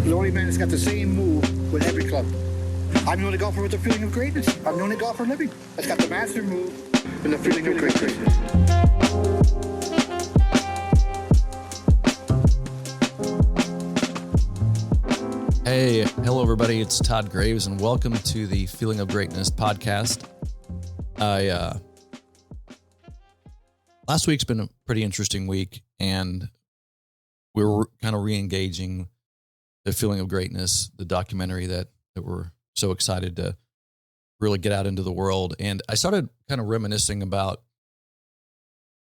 The only man that's got the same move with every club. I'm the only golfer with the feeling of greatness. I'm the only golfer living that's got the master move and the feeling of greatness. Hey, hello everybody, it's Todd Graves and welcome to the Feeling of Greatness podcast. Last week's been a pretty interesting week and we were kind of re-engaging the Feeling of Greatness, the documentary that we're so excited to really get out into the world. And I started kind of reminiscing about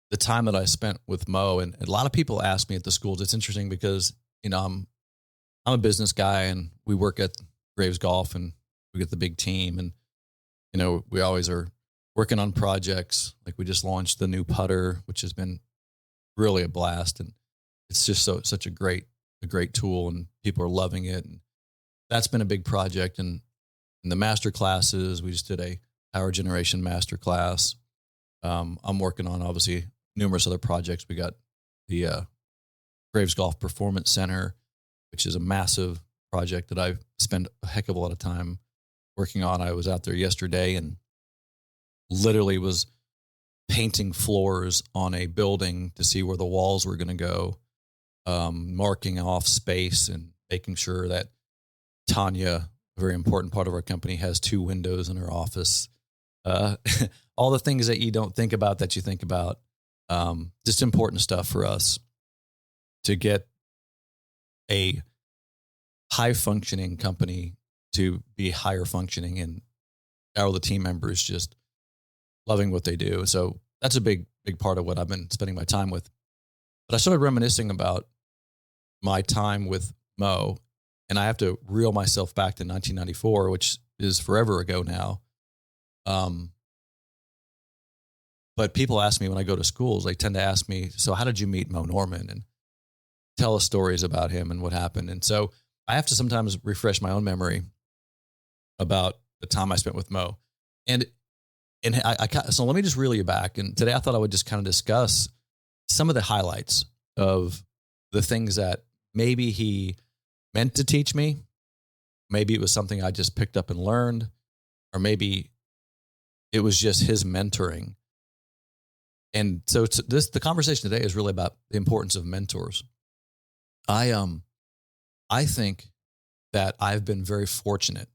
the time that I spent with Mo, and a lot of people ask me at the schools. It's interesting because, you know, I'm a business guy and we work at Graves Golf and we get the big team. And, you know, we always are working on projects. Like we just launched the new putter, which has been really a blast. And it's just such a great tool and people are loving it. And that's been a big project. And in the master classes, we just did a power generation master class. I'm working on obviously numerous other projects. We got the Graves Golf Performance Center, which is a massive project that I've spent a heck of a lot of time working on. I was out there yesterday and literally was painting floors on a building to see where the walls were going to go, marking off space and making sure that Tanya, a very important part of our company, has 2 windows in her office. All the things that you don't think about that you think about, just important stuff for us to get a high functioning company to be higher functioning and all the team members just loving what they do. So that's a big part of what I've been spending my time with. But I started reminiscing about my time with Mo, and I have to reel myself back to 1994, which is forever ago now. But people ask me when I go to schools, they tend to ask me, so how did you meet Mo Norman? And tell us stories about him and what happened. And so I have to sometimes refresh my own memory about the time I spent with Mo. And so let me just reel you back. And today I thought I would just kind of discuss some of the highlights of the things that maybe he meant to teach me. Maybe it was something I just picked up and learned, or maybe it was just his mentoring. And so the conversation today is really about the importance of mentors. I think that I've been very fortunate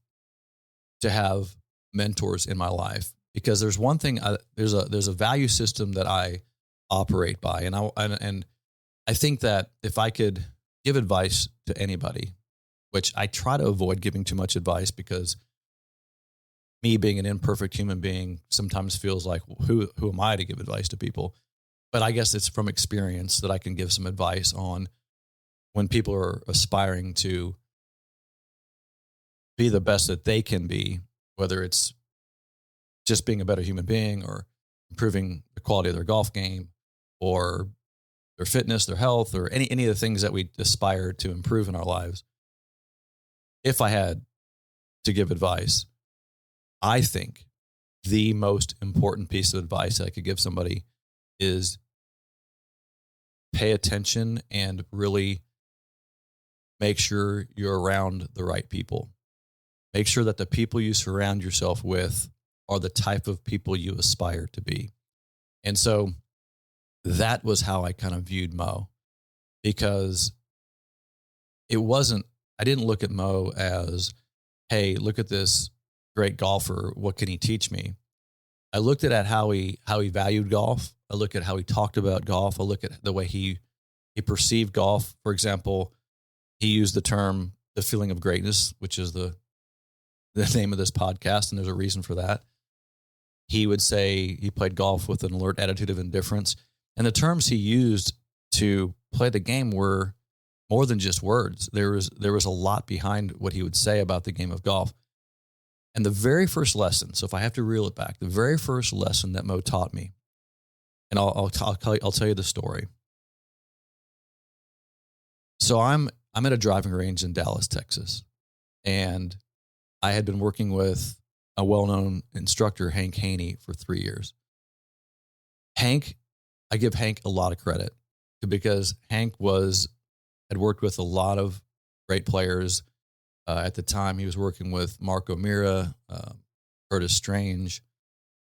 to have mentors in my life, because there's one thing, there's a value system that I operate by. And I think that if I could give advice to anybody, which I try to avoid giving too much advice because me being an imperfect human being sometimes feels like, who am I to give advice to people? But I guess it's from experience that I can give some advice on when people are aspiring to be the best that they can be, whether it's just being a better human being or improving the quality of their golf game or their fitness, their health, or any of the things that we aspire to improve in our lives. If I had to give advice, I think the most important piece of advice I could give somebody is pay attention and really make sure you're around the right people. Make sure that the people you surround yourself with are the type of people you aspire to be. And so that was how I kind of viewed Mo, because I didn't look at Mo as, hey, look at this great golfer. What can he teach me? I looked at how he valued golf. I look at how he talked about golf. I look at the way he perceived golf. For example, he used the term, the feeling of greatness, which is the name of this podcast. And there's a reason for that. He would say he played golf with an alert attitude of indifference. And the terms he used to play the game were more than just words. There was a lot behind what he would say about the game of golf. And the very first lesson, so if I have to reel it back, the very first lesson that Mo taught me, and I'll tell you the story. So I'm at a driving range in Dallas, Texas, and I had been working with a well-known instructor, Hank Haney, for 3 years. I give Hank a lot of credit because Hank had worked with a lot of great players. At the time, he was working with Mark O'Meara, Curtis Strange.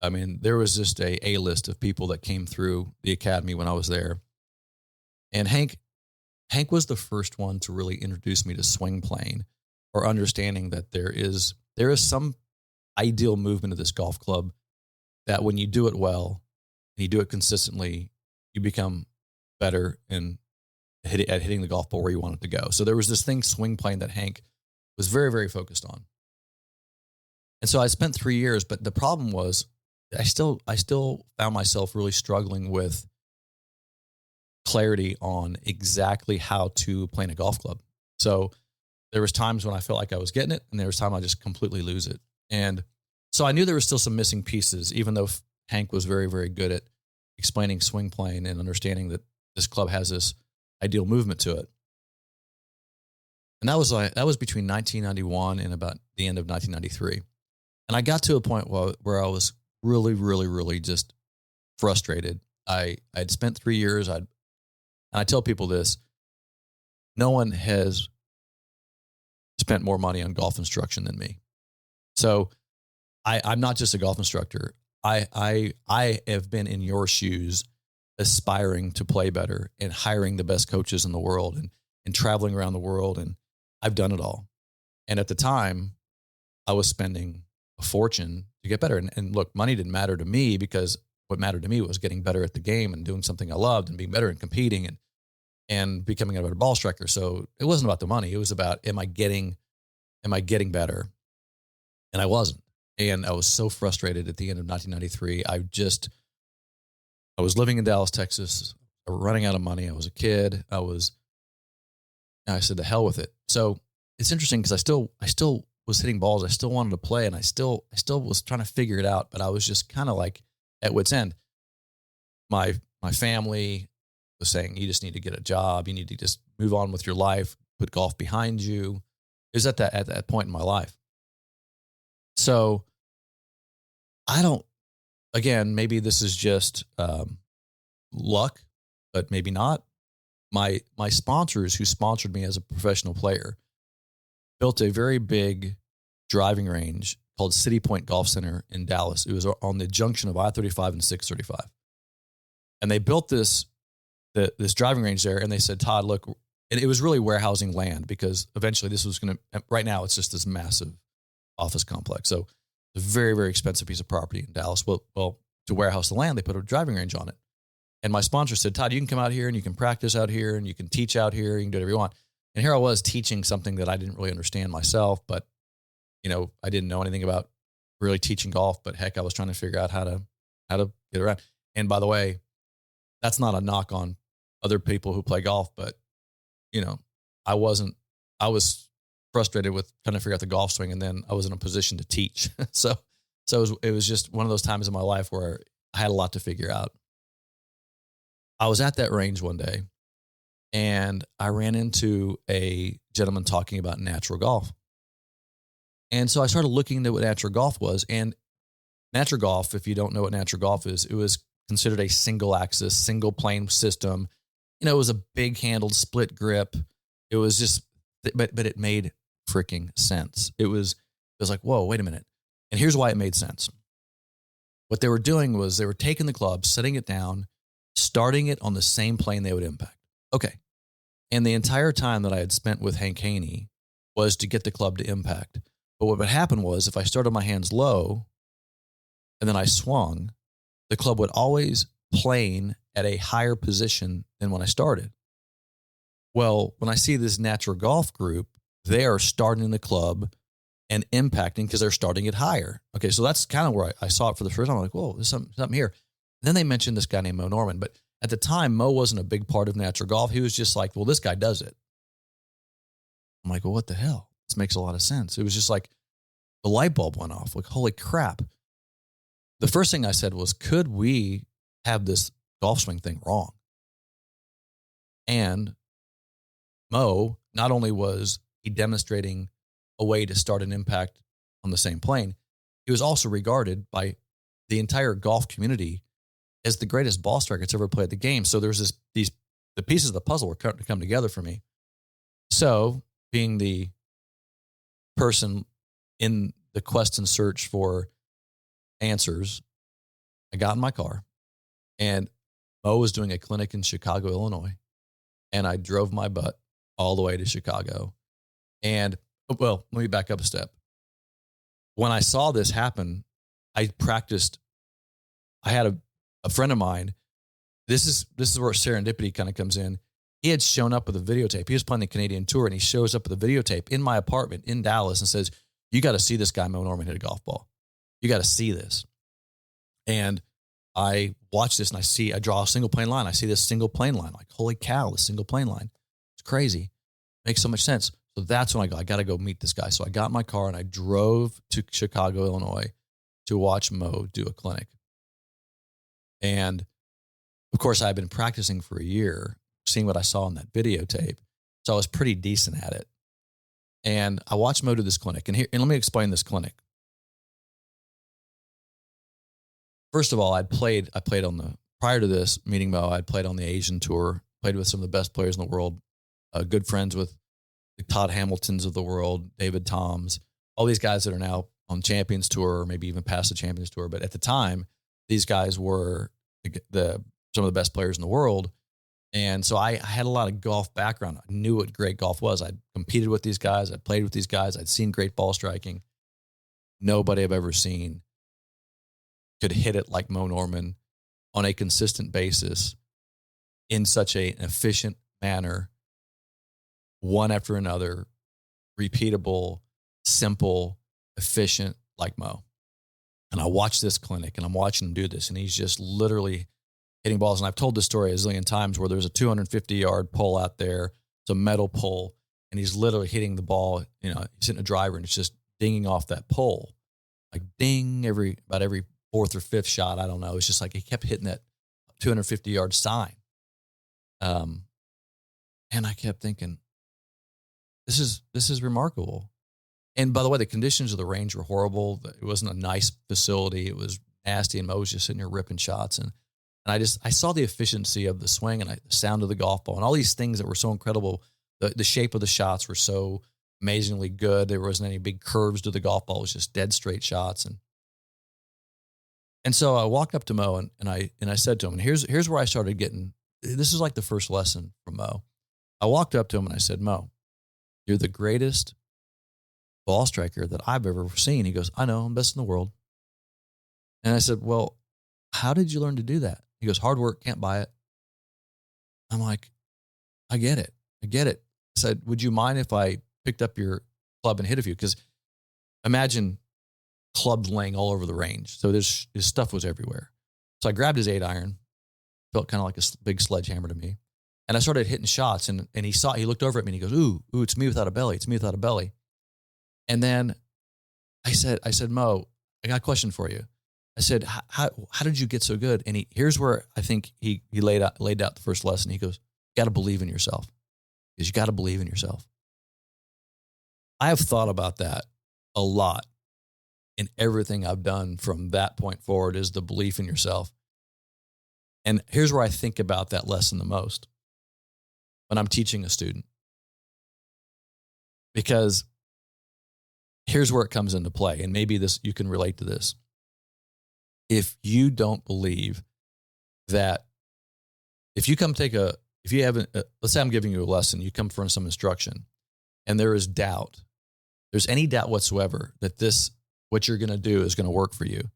I mean, there was just a list of people that came through the academy when I was there. And Hank was the first one to really introduce me to swing playing, or understanding that there is some ideal movement of this golf club that when you do it well and you do it consistently, you become better and at hitting the golf ball where you want it to go. So there was this thing, swing playing, that Hank was very, very focused on. And so I spent 3 years, but the problem was I still found myself really struggling with clarity on exactly how to play in a golf club. So there was times when I felt like I was getting it, and there was time I just completely lose it. And so I knew there was still some missing pieces, even though Hank was very, very good at explaining swing playing and understanding that this club has this ideal movement to it. And that was between 1991 and about the end of 1993. And I got to a point where I was really, really, really just frustrated. I'd spent 3 years. And I tell people this: no one has spent more money on golf instruction than me. So I'm not just a golf instructor. I have been in your shoes, aspiring to play better and hiring the best coaches in the world and traveling around the world. And I've done it all. And at the time, I was spending a fortune to get better. And look, money didn't matter to me, because what mattered to me was getting better at the game and doing something I loved and being better and competing and becoming a better ball striker. So it wasn't about the money. It was about, am I getting better? And I wasn't. And I was so frustrated at the end of 1993. I was living in Dallas, Texas. I was running out of money. I was a kid. I said, the hell with it. So it's interesting because I still was hitting balls. I still wanted to play, and I still was trying to figure it out, but I was just kind of like at wit's end. My family was saying, you just need to get a job. You need to just move on with your life, put golf behind you. It was at that point in my life. So again, maybe this is just luck, but maybe not. My sponsors, who sponsored me as a professional player, built a very big driving range called City Point Golf Center in Dallas. It was on the junction of I-35 and 635. And they built this driving range there, and they said, Todd, look, and it was really warehousing land, because eventually this was going to, right now it's just this massive office complex. So it's a very, very expensive piece of property in Dallas. Well, to warehouse the land, they put a driving range on it. And my sponsor said, Todd, you can come out here and you can practice out here and you can teach out here. You can do whatever you want. And here I was teaching something that I didn't really understand myself, but I didn't know anything about really teaching golf, but heck, I was trying to figure out how to get around. And by the way, that's not a knock on other people who play golf, but I was frustrated with trying to figure out the golf swing, and then I was in a position to teach. So it was just one of those times in my life where I had a lot to figure out. I was at that range one day, and I ran into a gentleman talking about natural golf. And so I started looking into what natural golf was. And natural golf, if you don't know what natural golf is, it was considered a single axis, single plane system. It was a big handled split grip. It was just, but it made freaking sense. It was like, whoa, wait a minute. And here's why it made sense. What they were doing was they were taking the club, setting it down, starting it on the same plane they would impact. Okay. And the entire time that I had spent with Hank Haney was to get the club to impact. But what would happen was, if I started my hands low and then I swung, the club would always plane at a higher position than when I started. Well, when I see this natural golf group, they are starting the club and impacting because they're starting it higher. Okay, so that's kind of where I saw it for the first time. I'm like, whoa, there's something here. And then they mentioned this guy named Mo Norman. But at the time, Mo wasn't a big part of natural golf. He was just like, well, this guy does it. I'm like, well, what the hell? This makes a lot of sense. It was just like the light bulb went off. Like, holy crap. The first thing I said was, could we have this golf swing thing wrong? And Mo, not only was he demonstrating a way to start an impact on the same plane, he was also regarded by the entire golf community as the greatest ball striker that's ever played the game. So there's the pieces of the puzzle were starting to come together for me. So being the person in the quest and search for answers, I got in my car, and Mo was doing a clinic in Chicago, Illinois, and I drove my butt all the way to Chicago. And, well, let me back up a step. When I saw this happen, I practiced. I had a friend of mine. This is where serendipity kind of comes in. He had shown up with a videotape. He was playing the Canadian tour, and he shows up with a videotape in my apartment in Dallas and says, "You got to see this guy, Mo Norman, hit a golf ball. You got to see this." And I watch this, and I draw a single plane line. I see this single plane line. Like, holy cow, this single plane line. It's crazy. Makes so much sense. So that's when I got to go meet this guy. So I got in my car and I drove to Chicago, Illinois to watch Mo do a clinic. And of course, I had been practicing for a year, seeing what I saw in that videotape. So I was pretty decent at it. And I watched Mo do this clinic. And let me explain this clinic. First of all, I played prior to this meeting Mo, I'd played on the Asian tour, played with some of the best players in the world, good friends with the Todd Hamiltons of the world, David Toms, all these guys that are now on Champions Tour, or maybe even past the Champions Tour. But at the time, these guys were some of the best players in the world. And so I had a lot of golf background. I knew what great golf was. I'd competed with these guys. I played with these guys. I'd seen great ball striking. Nobody I've ever seen could hit it like Mo Norman on a consistent basis in such an efficient manner, one after another, repeatable, simple, efficient like Mo. And I watched this clinic, and I'm watching him do this, and he's just literally hitting balls. And I've told this story a zillion times where there's a 250-yard pole out there. It's a metal pole, and he's literally hitting the ball. He's hitting a driver, and it's just dinging off that pole. Like ding about every fourth or fifth shot. I don't know. It's just like he kept hitting that 250-yard sign. And I kept thinking, this is remarkable. And by the way, the conditions of the range were horrible. It wasn't a nice facility. It was nasty, and Mo was just sitting there ripping shots. And I saw the efficiency of the swing and the sound of the golf ball and all these things that were so incredible. The shape of the shots were so amazingly good. There wasn't any big curves to the golf ball. It was just dead straight shots. And so I walked up to Mo and I said to him, and here's where I started getting, this is like the first lesson from Mo. I walked up to him and I said, "Mo, you're the greatest ball striker that I've ever seen." He goes, "I know, I'm best in the world." And I said, "Well, how did you learn to do that?" He goes, "Hard work, can't buy it." I'm like, I get it. I said, "Would you mind if I picked up your club and hit a few?" Because imagine clubs laying all over the range. So his stuff was everywhere. So I grabbed his 8-iron, felt kind of like a big sledgehammer to me. And I started hitting shots, and he looked over at me and he goes, ooh, it's me without a belly. It's me without a belly. And then I said, "Mo, I got a question for you." I said, how did you get so good? And here's where I think he laid out the first lesson. He goes, "You got to believe in yourself." Because you got to believe in yourself. I have thought about that a lot in everything I've done from that point forward, is the belief in yourself. And here's where I think about that lesson the most when I'm teaching a student. Because here's where it comes into play, and maybe you can relate to this. If you don't believe that, let's say I'm giving you a lesson, you come for some instruction, and there's any doubt whatsoever that what you're going to do is going to work for you,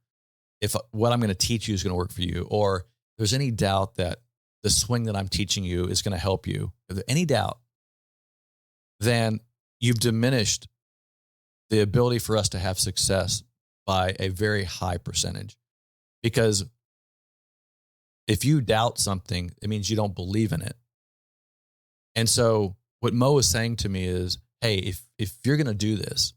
if what I'm going to teach you is going to work for you, or there's any doubt that the swing that I'm teaching you is going to help you, if there's any doubt, then you've diminished the ability for us to have success by a very high percentage. Because if you doubt something, it means you don't believe in it. And so what Mo is saying to me is, hey, if you're going to do this,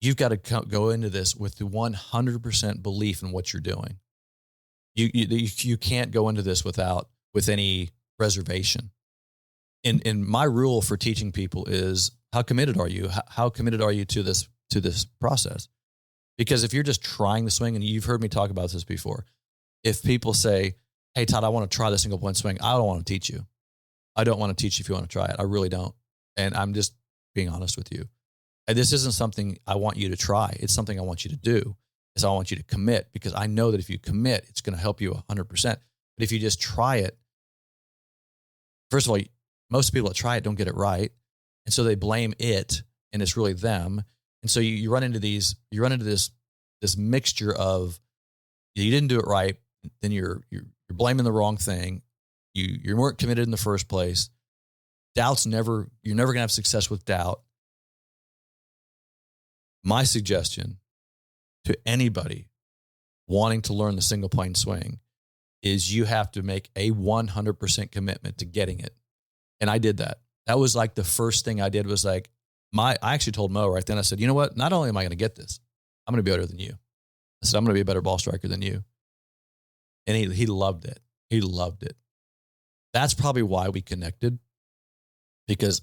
you've got to go into this with the 100% belief in what you're doing. You can't go into this with any reservation. And my rule for teaching people is, how committed are you? How committed are you to this process? Because if you're just trying the swing, and you've heard me talk about this before, if people say, "Hey, Todd, I want to try the single point swing," I don't want to teach you. I don't want to teach you if you want to try it. I really don't. And I'm just being honest with you. And this isn't something I want you to try. It's something I want you to do. I want you to commit, because I know that if you commit, it's going to help you 100%. But if you just try it, first of all, most people that try it don't get it right. And so they blame it, and it's really them. And so you run into this mixture of, you didn't do it right, then you're blaming the wrong thing. You weren't committed in the first place. You're never going to have success with doubt. My suggestion to anybody wanting to learn the single plane swing is you have to make a 100% commitment to getting it. And I did that. That was like the first thing I did was like, I actually told Mo right then, I said, you know what? Not only am I going to get this, I'm going to be better than you. I said, I'm going to be a better ball striker than you. And he loved it. He loved it. That's probably why we connected, because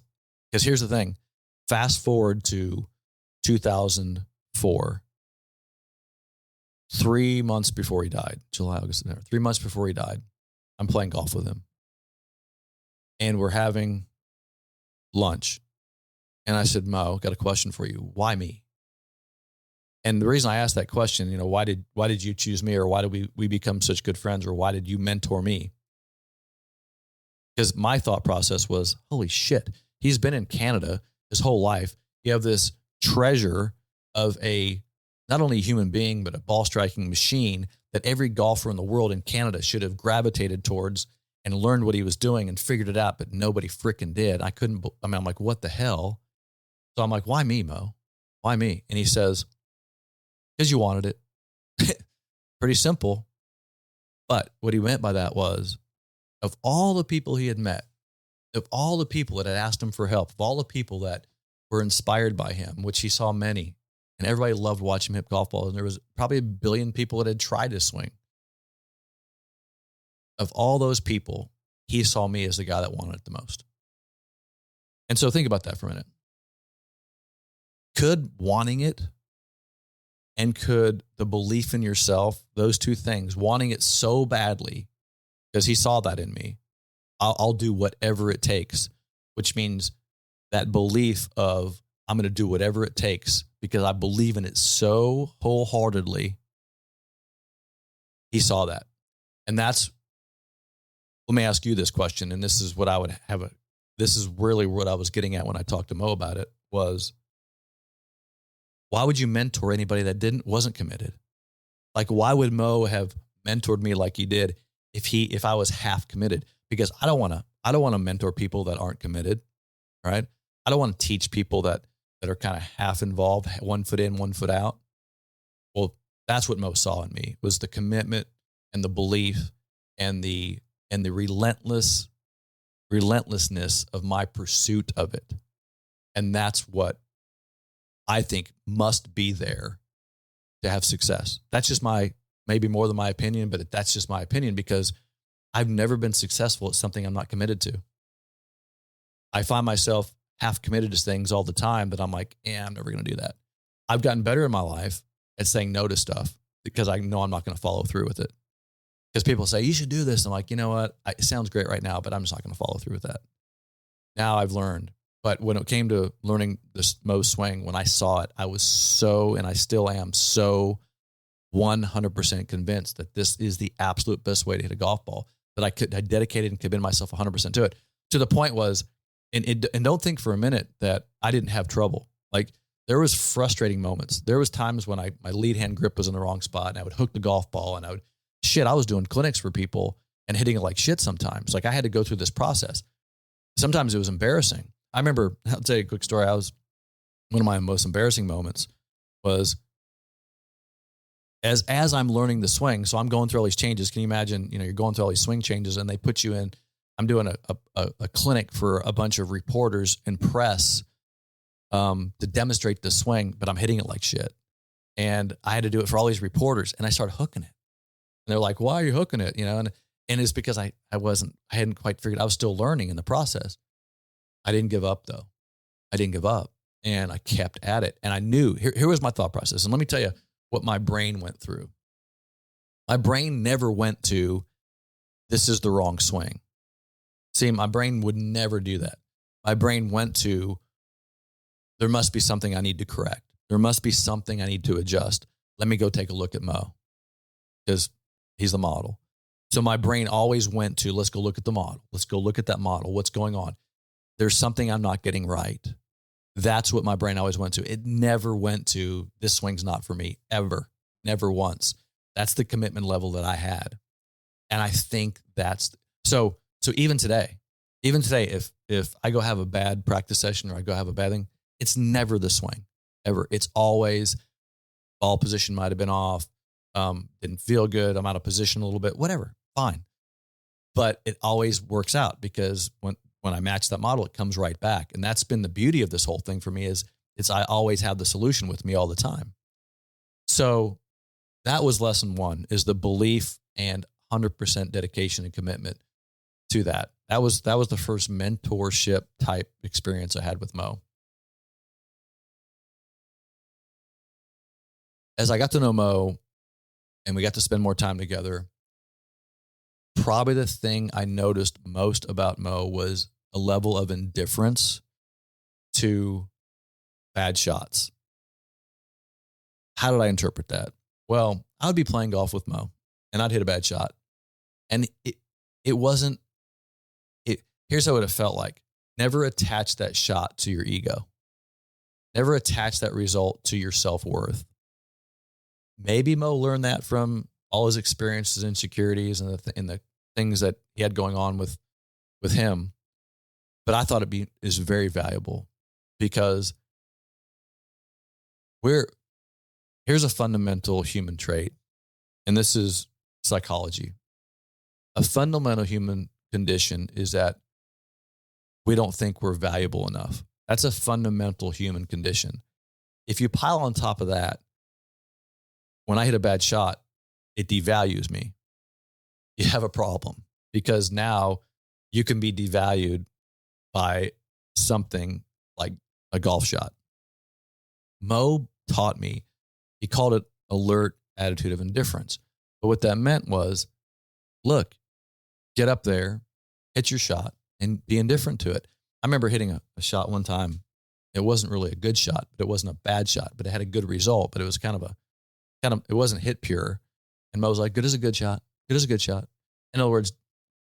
here's the thing. Fast forward to 2004, 3 months before he died, July, August, September, 3 months before he died, I'm playing golf with him. And we're having lunch. And I said, Mo, got a question for you. Why me? And the reason I asked that question, why did you choose me, or why did we become such good friends, or why did you mentor me? Because my thought process was, holy shit, he's been in Canada his whole life. You have this treasure of not only a human being, but a ball striking machine that every golfer in the world in Canada should have gravitated towards and learned what he was doing and figured it out, but nobody freaking did. I'm like, what the hell? So I'm like, why me, Mo? Why me? And he says, because you wanted it. Pretty simple. But what he meant by that was, of all the people he had met, of all the people that had asked him for help, of all the people that were inspired by him, which he saw many, and everybody loved watching him hit golf balls, and there was probably 1 billion people that had tried to swing. Of all those people, he saw me as the guy that wanted it the most. And so think about that for a minute. Could wanting it and could the belief in yourself, those two things, wanting it so badly, because he saw that in me, I'll do whatever it takes, which means that belief of I'm going to do whatever it takes because I believe in it so wholeheartedly. He saw that. And let me ask you this question. And this is what this is really what I was getting at when I talked to Mo about it, was why would you mentor anybody that wasn't committed? Like, why would Mo have mentored me like he did if I was half committed? Because I don't want to mentor people that aren't committed, right? I don't want to teach people that are kind of half involved, 1 foot in, 1 foot out. Well, that's what Mo saw in me, was the commitment and the belief and the relentlessness of my pursuit of it. And that's what I think must be there to have success. That's just maybe more than my opinion, but that's just my opinion, because I've never been successful at something I'm not committed to. I find myself half committed to things all the time, but I'm like, I'm never going to do that. I've gotten better in my life at saying no to stuff because I know I'm not going to follow through with it. Because people say, you should do this. I'm like, you know what? It sounds great right now, but I'm just not going to follow through with that. Now I've learned. But when it came to learning this Mo swing, when I saw it, I was so, and I still am so 100% convinced that this is the absolute best way to hit a golf ball, that I dedicated and committed myself 100% to it. To the point was, and don't think for a minute that I didn't have trouble. Like, there was frustrating moments. There was times when my lead hand grip was in the wrong spot, and I would hook the golf ball, and I was doing clinics for people and hitting it like shit sometimes. Like, I had to go through this process. Sometimes it was embarrassing. I remember, I'll tell you a quick story. One of my most embarrassing moments was as I'm learning the swing. So I'm going through all these changes. Can you imagine, you're going through all these swing changes and they put you in, I'm doing a clinic for a bunch of reporters and press to demonstrate the swing, but I'm hitting it like shit. And I had to do it for all these reporters, and I started hooking it. And they're like, why are you hooking it? And it's because I hadn't quite figured, I was still learning in the process. I didn't give up though. I didn't give up, and I kept at it. And I knew, here was my thought process. And let me tell you what my brain went through. My brain never went to, this is the wrong swing. See, my brain would never do that. My brain went to, there must be something I need to correct. There must be something I need to adjust. Let me go take a look at Mo because he's the model. So my brain always went to, let's go look at the model. Let's go look at that model. What's going on? There's something I'm not getting right. That's what my brain always went to. It never went to, this swing's not for me, ever, never once. That's the commitment level that I had. And I think that's, so even today, if I go have a bad practice session or I go have a bad thing, it's never the swing, ever. It's always ball position might have been off, didn't feel good, I'm out of position a little bit, whatever, fine. But it always works out because when I match that model, it comes right back. And that's been the beauty of this whole thing for me is I always have the solution with me all the time. So that was lesson one, is the belief and 100% dedication and commitment to that. That was the first mentorship type experience I had with Mo. As I got to know Mo and we got to spend more time together, probably the thing I noticed most about Mo was a level of indifference to bad shots. How did I interpret that? Well, I would be playing golf with Mo and I'd hit a bad shot. And it wasn't, here's how it felt like. Never attach that shot to your ego. Never attach that result to your self-worth. Maybe Mo learned that from all his experiences, insecurities, and the things that he had going on with him. But I thought is very valuable because here's a fundamental human trait, and this is psychology. A fundamental human condition is that we don't think we're valuable enough. That's a fundamental human condition. If you pile on top of that, when I hit a bad shot, it devalues me. You have a problem because now you can be devalued by something like a golf shot. Mo taught me, he called it alert attitude of indifference. But what that meant was, look, get up there, hit your shot, and be indifferent to it. I remember hitting a shot one time. It wasn't really a good shot, but it wasn't a bad shot, but it had a good result, but it was it wasn't hit pure. And Mo was like, good as a good shot. Good as a good shot. In other words,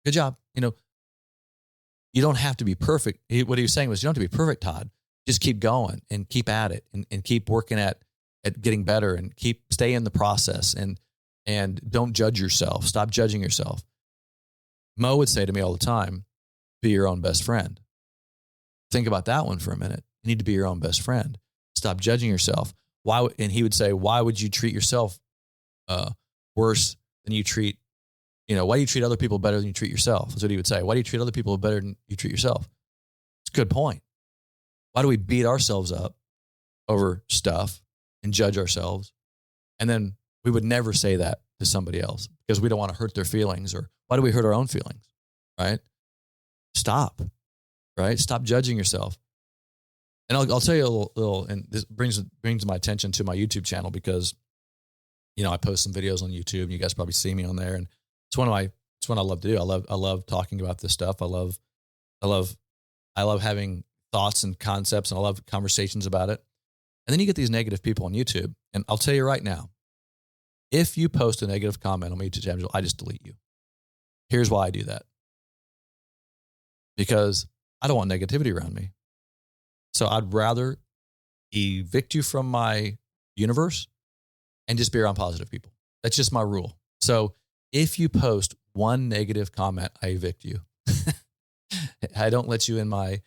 good job. You don't have to be perfect. What he was saying was, you don't have to be perfect, Todd. Just keep going and keep at it and keep working at getting better and stay in the process and don't judge yourself. Stop judging yourself. Mo would say to me all the time, be your own best friend. Think about that one for a minute. You need to be your own best friend. Stop judging yourself. And he would say, why would you treat yourself worse than you treat, why do you treat other people better than you treat yourself? That's what he would say. Why do you treat other people better than you treat yourself? It's a good point. Why do we beat ourselves up over stuff and judge ourselves? And then we would never say that to somebody else because we don't want to hurt their feelings. Or why do we hurt our own feelings? Right? Stop. Right? Stop judging yourself. And I'll tell you a little, and this brings my attention to my YouTube channel because, I post some videos on YouTube and you guys probably see me on there. And it's what I love to do. I love talking about this stuff. I love having thoughts and concepts, and I love conversations about it. And then you get these negative people on YouTube. And I'll tell you right now, if you post a negative comment on my YouTube channel, I just delete you. Here's why I do that. Because I don't want negativity around me. So I'd rather evict you from my universe and just be around positive people. That's just my rule. So if you post one negative comment, I evict you. I don't let you in my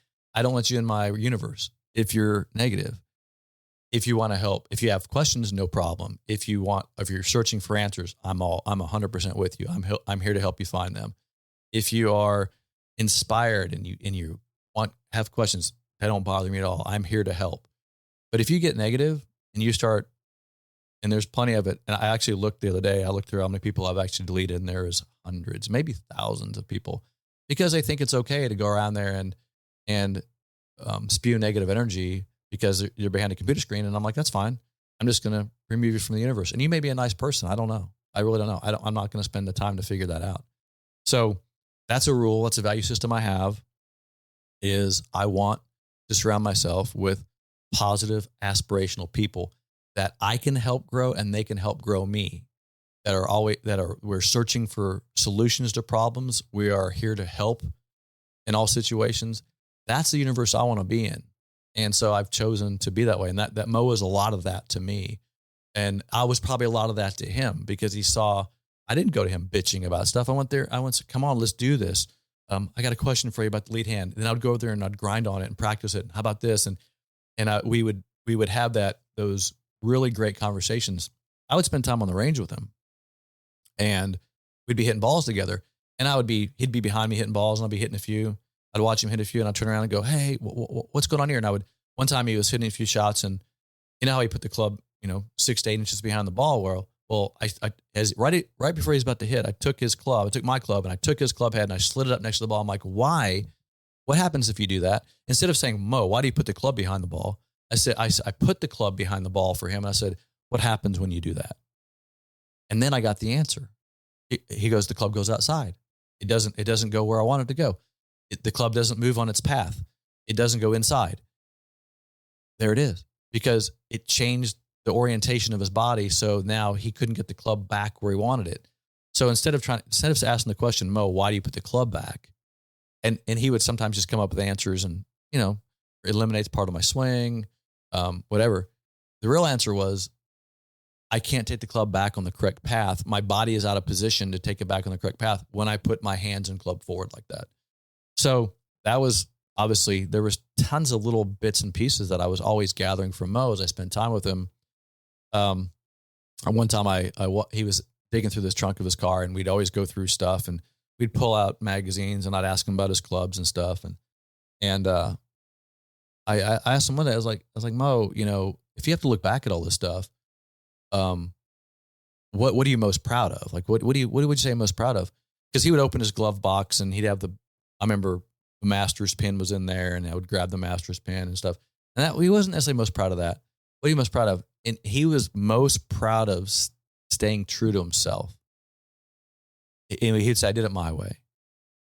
universe if you're negative. If you want to help, if you have questions, no problem. If you're searching for answers, I'm 100% with you. I'm here to help you find them. If you are inspired and you have questions, that don't bother me at all. I'm here to help. But if you get negative and you start, and there's plenty of it, and I actually looked the other day, I looked through how many people I've actually deleted, and there is hundreds, maybe thousands of people, because they think it's okay to go around there and spew negative energy because you're behind a computer screen. And I'm like, that's fine. I'm just going to remove you from the universe. And you may be a nice person. I don't know. I really don't know. I'm not going to spend the time to figure that out. So that's a rule. That's a value system I have, is I want to surround myself with positive, aspirational people that I can help grow and they can help grow me. We're searching for solutions to problems. We are here to help in all situations. That's the universe I want to be in. And so I've chosen to be that way. And that Mo was a lot of that to me. And I was probably a lot of that to him because he saw, I didn't go to him bitching about stuff. I went, come on, let's do this. I got a question for you about the lead hand. And then I would go there and I'd grind on it and practice it. How about this? And we would have those really great conversations. I would spend time on the range with him and we'd be hitting balls together. And he'd be behind me hitting balls and I'd be hitting a few. I'd watch him hit a few and I'd turn around and go, hey, what's going on here? And one time he was hitting a few shots and you know how he put the club, 6 to 8 inches behind the ball. Well, right before he's about to hit, I took my club and I took his club head and I slid it up next to the ball. I'm like, why? What happens if you do that? Instead of saying, Mo, why do you put the club behind the ball? I said, I put the club behind the ball for him. And I said, what happens when you do that? And then I got the answer. He goes, the club goes outside. It doesn't go where I want it to go. The club doesn't move on its path. It doesn't go inside. There it is. Because it changed the orientation of his body. So now he couldn't get the club back where he wanted it. So instead of asking the question, Mo, why do you put the club back? And he would sometimes just come up with answers and, eliminates part of my swing, whatever. The real answer was, I can't take the club back on the correct path. My body is out of position to take it back on the correct path when I put my hands and club forward like that. So that was obviously, there was tons of little bits and pieces that I was always gathering from Mo as I spent time with him. One time he was digging through this trunk of his car and we'd always go through stuff and we'd pull out magazines and I'd ask him about his clubs and stuff. And I asked him one day, I was like, Mo, if you have to look back at all this stuff, what are you most proud of? Like, what would you say most proud of? Because he would open his glove box and he'd have I remember the master's pin was in there and I would grab the master's pin and stuff. And he wasn't necessarily most proud of that. What are you most proud of? And he was most proud of staying true to himself. He'd say, I did it my way.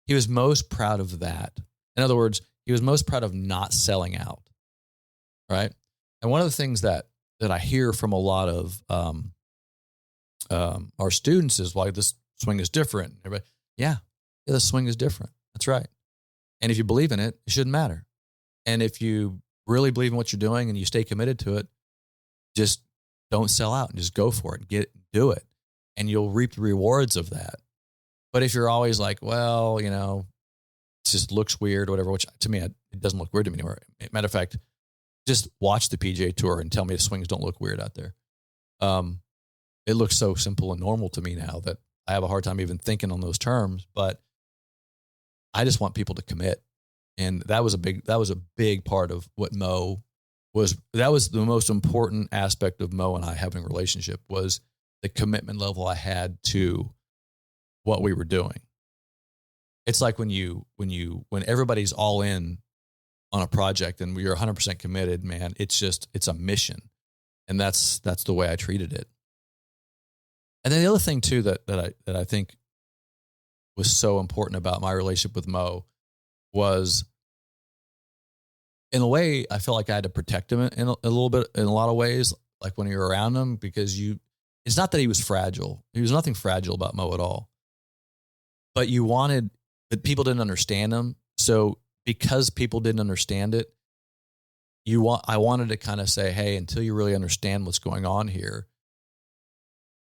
He was most proud of that. In other words, he was most proud of not selling out. Right. And one of the things that I hear from a lot of our students is like, this swing is different. Everybody, yeah, the swing is different. That's right. And if you believe in it, it shouldn't matter. And if you really believe in what you're doing and you stay committed to it, just don't sell out and just go for it. Do it. And you'll reap the rewards of that. But if you're always like, well, it just looks weird or whatever, which to me, it doesn't look weird to me anymore. Matter of fact, just watch the PGA Tour and tell me the swings don't look weird out there. It looks so simple and normal to me now that I have a hard time even thinking on those terms, but I just want people to commit. And that was a big part of what Mo was. That was the most important aspect of Mo and I having a relationship, was the commitment level I had to what we were doing. It's like when everybody's all in on a project and you're 100% committed, man, it's a mission. And that's the way I treated it. And then the other thing too, that I think was so important about my relationship with Mo was, in a way, I felt like I had to protect him in a little bit, in a lot of ways, like when you're around him, because it's not that he was fragile. There was nothing fragile about Mo at all. But people didn't understand him. So because people didn't understand it, I wanted to kind of say, hey, until you really understand what's going on here,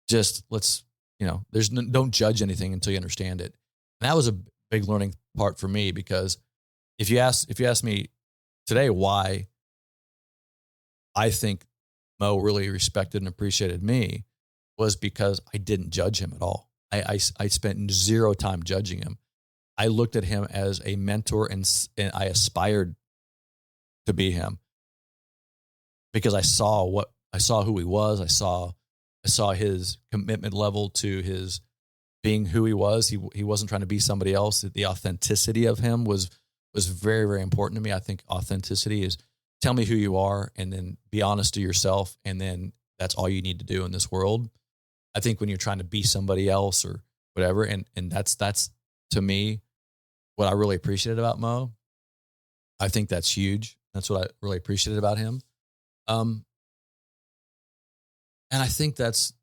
just don't judge anything until you understand it. And that was a big learning part for me, because if you ask me today why I think Mo really respected and appreciated me, was because I didn't judge him at all. I spent zero time judging him. I looked at him as a mentor and I aspired to be him, because I saw who he was. I saw his commitment level to his being who he was. He wasn't trying to be somebody else. The authenticity of him was very, very important to me. I think authenticity is tell me who you are and then be honest to yourself. And then that's all you need to do in this world. I think when you're trying to be somebody else or whatever, and that's to me what I really appreciated about Mo. I think that's huge. That's what I really appreciated about him. And I think that's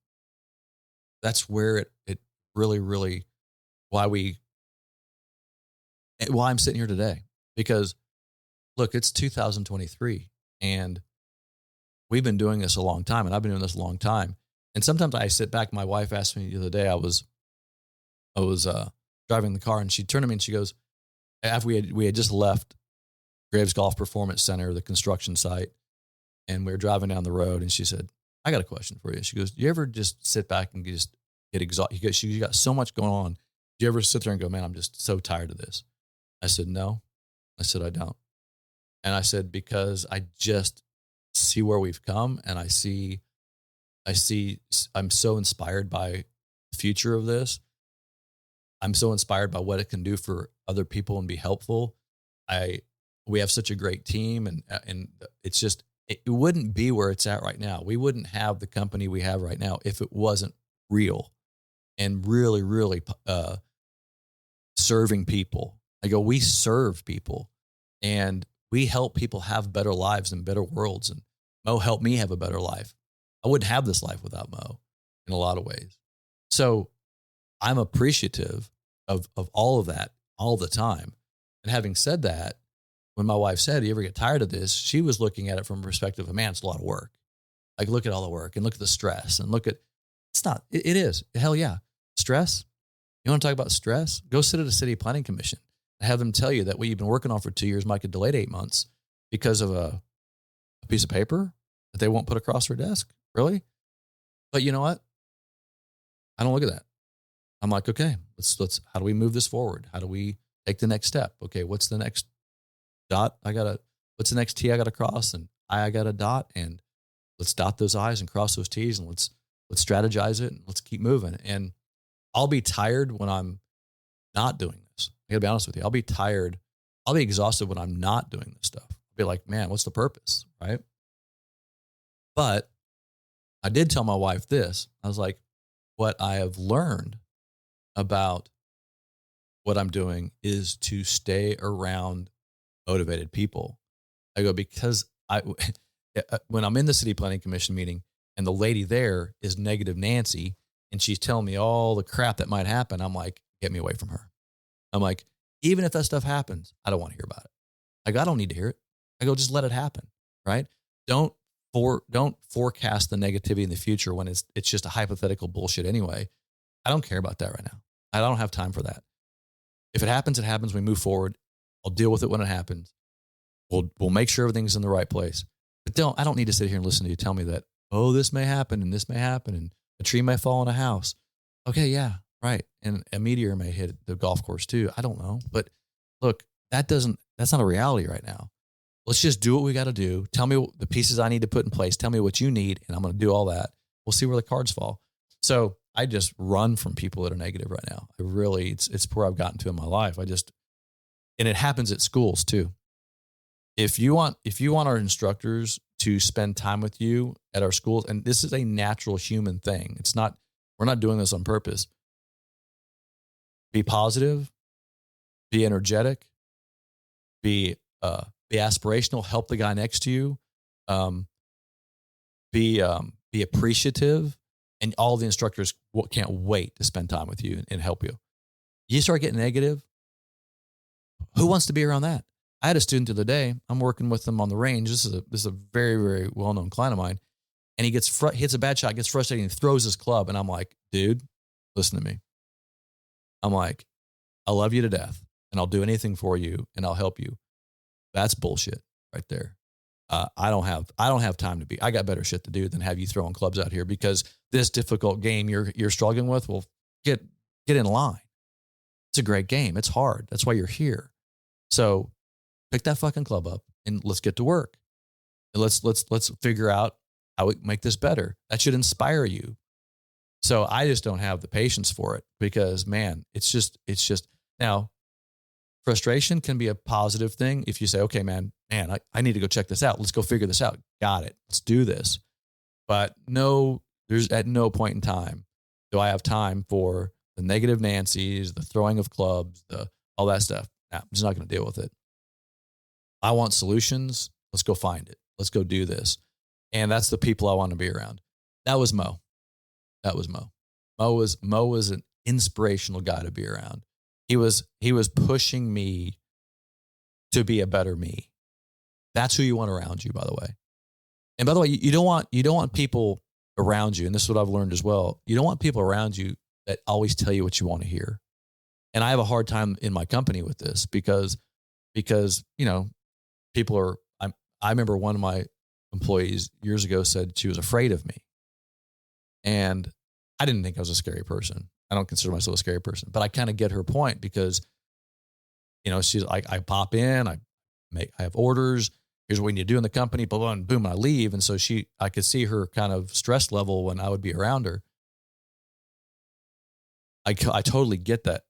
where it really, really, why I'm sitting here today, because look, it's 2023 and we've been doing this a long time, and I've been doing this a long time. And sometimes I sit back. My wife asked me the other day, I was driving the car, and she turned to me and she goes, after we had just left Graves Golf Performance Center, the construction site, and we were driving down the road, and she said, I got a question for you. She goes, do you ever just sit back and just get exhausted? You got so much going on. Do you ever sit there and go, man, I'm just so tired of this? I said, no. I said, I don't. And I said, because I just see where we've come, and I'm so inspired by the future of this. I'm so inspired by what it can do for other people and be helpful. We have such a great team, and it's just, it wouldn't be where it's at right now. We wouldn't have the company we have right now if it wasn't real and really, really serving people. We serve people, and we help people have better lives and better worlds. And Mo helped me have a better life. I wouldn't have this life without Mo in a lot of ways. So I'm appreciative of all of that all the time. And having said that, when my wife said, do you ever get tired of this? She was looking at it from a perspective of, man, it's a lot of work. Like, look at all the work and look at the stress and it's not, it is. Hell yeah. Stress. You want to talk about stress? Go sit at a city planning commission and have them tell you that what you've been working on for 2 years might get delayed 8 months because of a piece of paper that they won't put across their desk. Really? But you know what? I don't look at that. I'm like, okay, let's, how do we move this forward? How do we take the next step? Okay. What's the next dot? What's the next T I got to cross? And I got a dot, and let's dot those I's and cross those T's, and let's strategize it, and let's keep moving. And I'll be tired when I'm not doing this. I gotta be honest with you. I'll be tired. I'll be exhausted when I'm not doing this stuff. I'll be like, man, what's the purpose? Right. But I did tell my wife this. I was like, what I have learned about what I'm doing is to stay around motivated people. I go, because when I'm in the city planning commission meeting and the lady there is negative Nancy and she's telling me all the crap that might happen, I'm like, get me away from her. I'm like, even if that stuff happens, I don't want to hear about it. Like, I don't need to hear it. I go, just let it happen. Right. Don't forecast the negativity in the future when it's just a hypothetical bullshit anyway. I don't care about that right now. I don't have time for that. If it happens, it happens. We move forward. I'll deal with it when it happens. We'll make sure everything's in the right place. But I don't need to sit here and listen to you tell me that, oh, this may happen and this may happen and a tree may fall in a house. Okay, yeah, right. And a meteor may hit the golf course too. I don't know. But look, that's not a reality right now. Let's just do what we got to do. Tell me the pieces I need to put in place. Tell me what you need, and I'm going to do all that. We'll see where the cards fall. So I just run from people that are negative right now. It's where I've gotten to in my life. And it happens at schools too. If you want our instructors to spend time with you at our schools, and this is a natural human thing. We're not doing this on purpose. Be positive, be energetic, be aspirational, help the guy next to you, be appreciative, and all the instructors can't wait to spend time with you and help you. You start getting negative, who wants to be around that? I had a student the other day. I'm working with them on the range. This is a very, very well-known client of mine, and he hits a bad shot, gets frustrated, and throws his club. And I'm like, dude, listen to me. I'm like, I love you to death, and I'll do anything for you, and I'll help you. That's bullshit right there. I don't have time I got better shit to do than have you throwing clubs out here because this difficult game you're struggling with. Well, get in line. It's a great game. It's hard. That's why you're here. So pick that fucking club up and let's get to work. And let's figure out how we make this better. That should inspire you. So I just don't have the patience for it because, man, it's just now. Frustration can be a positive thing if you say, okay, man, I need to go check this out. Let's go figure this out. Got it. Let's do this. But there's at no point in time do I have time for the negative Nancy's, the throwing of clubs, all that stuff. Nah, I'm just not going to deal with it. I want solutions. Let's go find it. Let's go do this. And that's the people I want to be around. That was Mo. Mo was an inspirational guy to be around. He was pushing me to be a better me. That's who you want around you, by the way. And by the way, you don't want people around you, and this is what I've learned as well. You don't want people around you that always tell you what you want to hear. And I have a hard time in my company with this because people are. I remember one of my employees years ago said she was afraid of me, and I didn't think I was a scary person. I don't consider myself a scary person, but I kind of get her point because, she's like, I pop in, I have orders. Here's what we need to do in the company, blah, blah, and boom, I leave. And so I could see her kind of stress level when I would be around her. I totally get that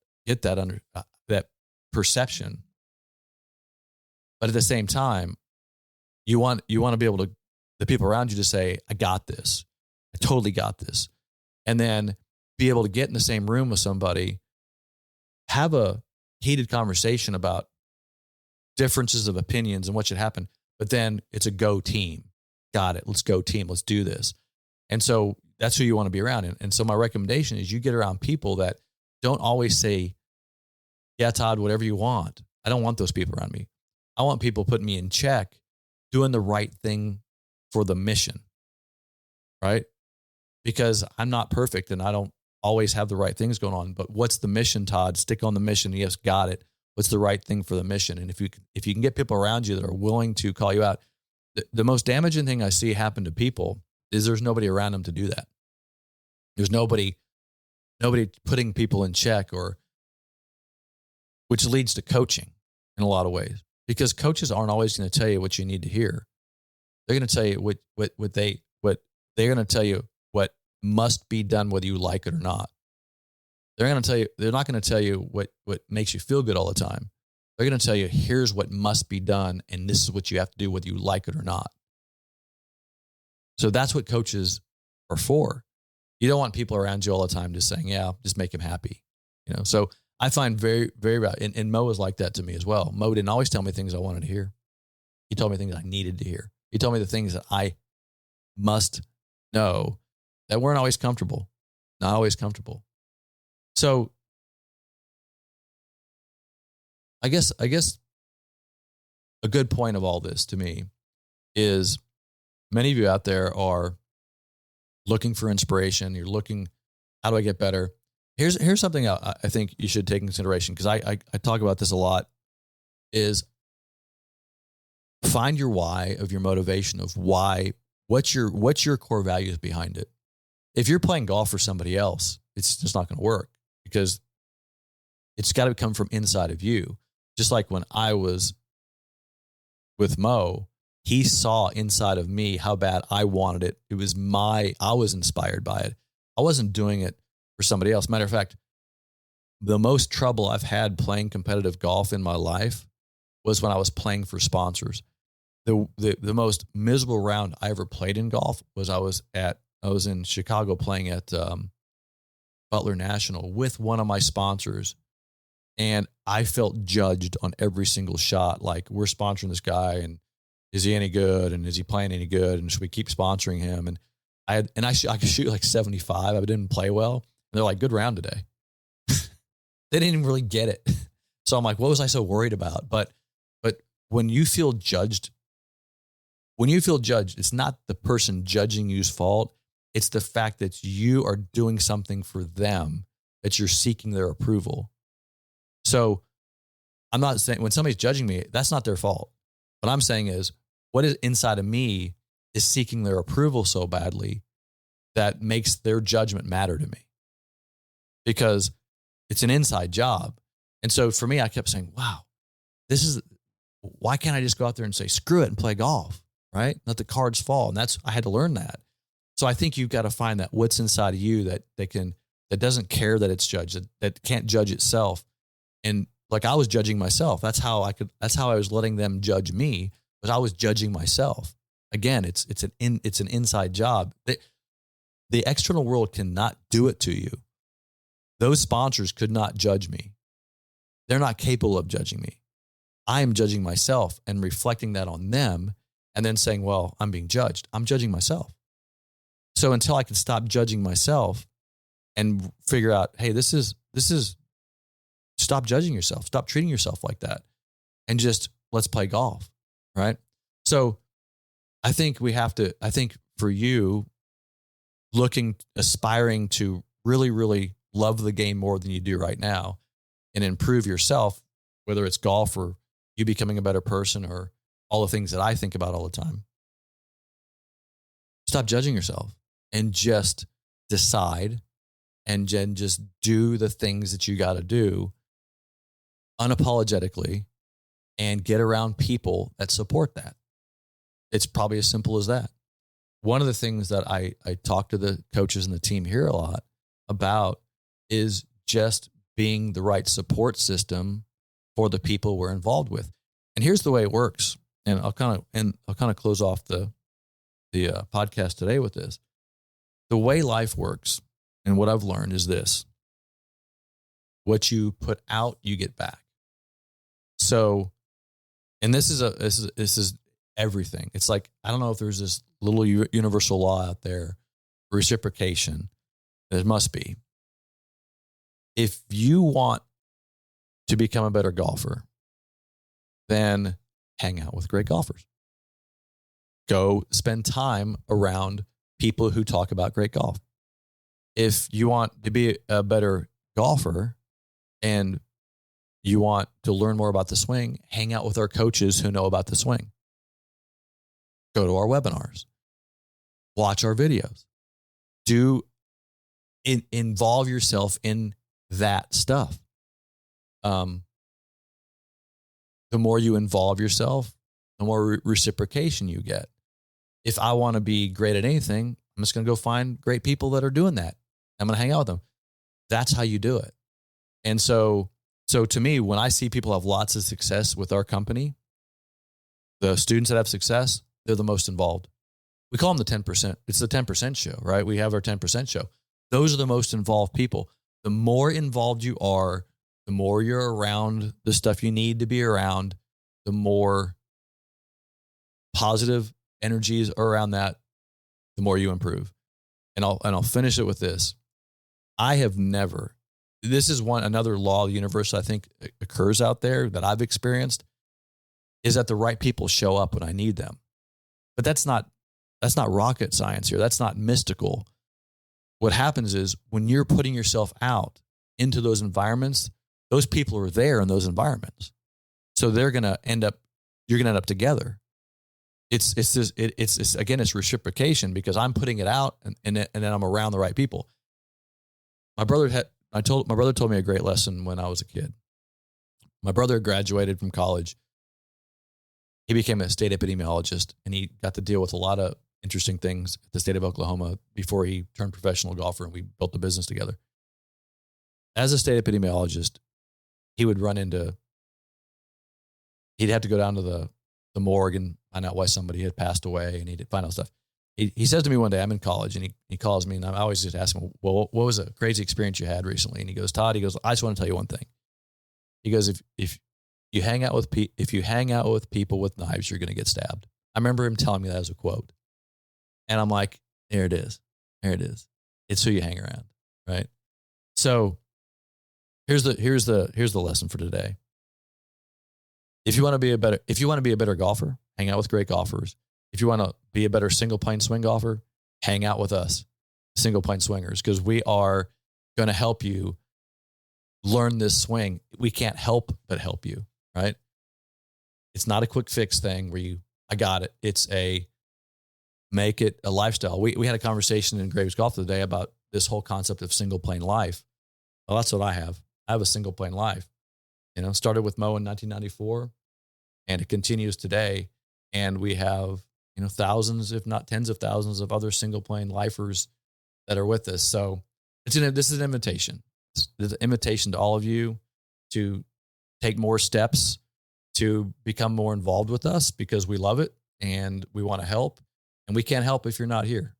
under that perception. But at the same time, you want to be able to, the people around you to say, I got this. I totally got this. And then be able to get in the same room with somebody, have a heated conversation about differences of opinions and what should happen. But then it's a go team. Got it. Let's go team. Let's do this. And so that's who you want to be around. And so my recommendation is you get around people that don't always say, yeah, Todd, whatever you want. I don't want those people around me. I want people putting me in check, doing the right thing for the mission, right? Because I'm not perfect and I don't always have the right things going on. But what's the mission, Todd? Stick on the mission. Yes, got it. What's the right thing for the mission? And if you can get people around you that are willing to call you out, the most damaging thing I see happen to people is there's nobody around them to do that. There's nobody putting people in check, which leads to coaching in a lot of ways, because coaches aren't always going to tell you what you need to hear. They're going to tell you what they're going to tell you what must be done, whether you like it or not. They're not going to tell you what makes you feel good all the time. They're going to tell you, here's what must be done, and this is what you have to do, whether you like it or not. So that's what coaches are for. You don't want people around you all the time just saying, yeah, just make them happy. So I find very, very, and Mo was like that to me as well. Mo didn't always tell me things I wanted to hear. He told me things I needed to hear. He told me the things that I must know that weren't always comfortable, not always comfortable. So I guess a good point of all this to me is many of you out there are looking for inspiration. You're looking, how do I get better? Here's something I think you should take in consideration, because I talk about this a lot, is find your why of your motivation of why, what's your core values behind it. If you're playing golf for somebody else, it's just not going to work, because it's got to come from inside of you. Just like when I was with Mo, he saw inside of me how bad I wanted it. I was inspired by it. I wasn't doing it for somebody else. Matter of fact, the most trouble I've had playing competitive golf in my life was when I was playing for sponsors. The most miserable round I ever played in golf was I was in Chicago playing at Butler National with one of my sponsors, and I felt judged on every single shot. Like, we're sponsoring this guy, and is he any good? And is he playing any good? And should we keep sponsoring him? And I could shoot like 75. I didn't play well. And they're like, good round today. They didn't even really get it. So I'm like, what was I so worried about? But when you feel judged, it's not the person judging you's fault. It's the fact that you are doing something for them, that you're seeking their approval. So I'm not saying when somebody's judging me, that's not their fault. What I'm saying is, what is inside of me is seeking their approval so badly that makes their judgment matter to me, because it's an inside job. And so for me, I kept saying, wow, why can't I just go out there and say, screw it and play golf, right? Let the cards fall. And I had to learn that. So I think you've got to find that what's inside of you that doesn't care that it's judged, that can't judge itself. And like, I was judging myself. That's how I was letting them judge me, but I was judging myself. Again, it's an inside job. The external world cannot do it to you. Those sponsors could not judge me. They're not capable of judging me. I am judging myself and reflecting that on them. and then saying, well, I'm being judged. I'm judging myself. So until I can stop judging myself and figure out, hey, this is stop judging yourself, stop treating yourself like that, and just let's play golf, right? So I think for you, aspiring to really, really love the game more than you do right now and improve yourself, whether it's golf or you becoming a better person or all the things that I think about all the time. Stop judging yourself and just decide and then just do the things that you got to do unapologetically and get around people that support that. It's probably as simple as that. One of the things that I talk to the coaches and the team here a lot about is just being the right support system for the people we're involved with. And here's the way it works. And I'll kind of close off the podcast today with this. The way life works and what I've learned is this: what you put out, you get back. So, and this is everything. It's like, I don't know if there's this little universal law out there, reciprocation. There must be. If you want to become a better golfer, then hang out with great golfers. Go spend time around people who talk about great golf. If you want to be a better golfer and you want to learn more about the swing, hang out with our coaches who know about the swing. Go to our webinars. Watch our videos. Involve yourself in that stuff. The more you involve yourself, the more reciprocation you get. If I want to be great at anything, I'm just going to go find great people that are doing that. I'm going to hang out with them. That's how you do it. And so to me, when I see people have lots of success with our company, the students that have success, they're the most involved. We call them the 10%. It's the 10% show, right? We have our 10% show. Those are the most involved people. The more involved you are, the more you're around the stuff you need to be around, the more positive energies are around that, the more you improve. And I'll finish it with this. This is another law of the universe I think occurs out there that I've experienced, is that the right people show up when I need them. But that's not rocket science here. That's not mystical. What happens is when you're putting yourself out into those environments, those people are there in those environments. So you're going to end up together. It's reciprocation because I'm putting it out and then I'm around the right people. My brother told me a great lesson when I was a kid. My brother graduated from college. He became a state epidemiologist, and he got to deal with a lot of interesting things at the state of Oklahoma before he turned professional golfer, and we built the business together. As a state epidemiologist, he'd have to go down to the morgue and find out why somebody had passed away, and he'd find out stuff. He says to me one day, I'm in college, and he calls me, and I always just ask him, well, what was a crazy experience you had recently? And he goes, Todd, I just want to tell you one thing. He goes, if you hang out with people with knives, you're going to get stabbed. I remember him telling me that as a quote. And I'm like, there it is. It's who you hang around, right? So here's the lesson for today. If you want to be a better golfer, hang out with great golfers. If you want to be a better single plane swing golfer, hang out with us, single plane swingers, because we are going to help you learn this swing. We can't help but help you, right? It's not a quick fix thing where I got it. It's make it a lifestyle. We had a conversation in Graves Golf today about this whole concept of single plane life. Well, that's what I have. I have a single plane life. Started with Mo in 1994, and it continues today. And we have, thousands, if not tens of thousands of other single plane lifers that are with us. So this is an invitation. It's an invitation to all of you to take more steps to become more involved with us, because we love it and we want to help, and we can't help if you're not here.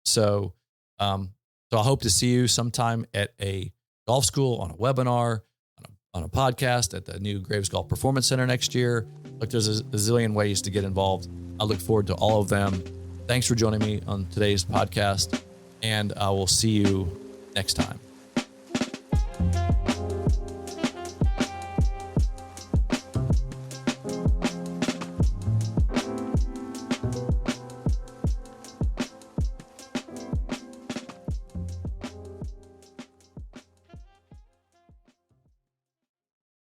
So I hope to see you sometime at a golf school, on a webinar, on a podcast, at the new Graves Golf Performance Center next year. Look, there's a zillion ways to get involved. I look forward to all of them. Thanks for joining me on today's podcast, and I will see you next time.